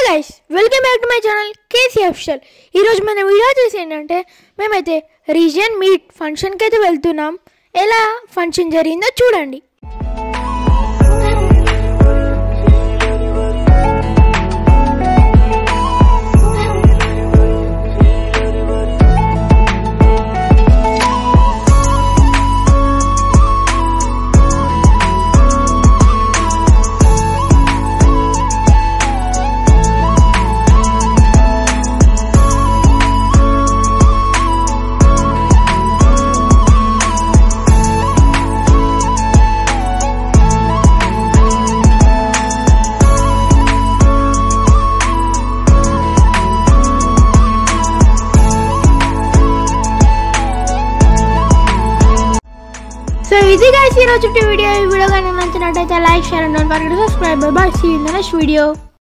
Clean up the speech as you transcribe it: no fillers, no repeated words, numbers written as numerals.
guys, welcome back to my channel KC Official. ఈ రోజు మన వీడియో చేసి ఏంటంటే మేమైతే రీజియన్ మీట్ ఫంక్షన్ కి అయితే వెళ్తున్నాం. ఎలా ఫంక్షన్ జరిగిందో చూడండి. So easy guys, here is the video. If you like, like, share and don't forget to subscribe. Bye bye. See you in the next video.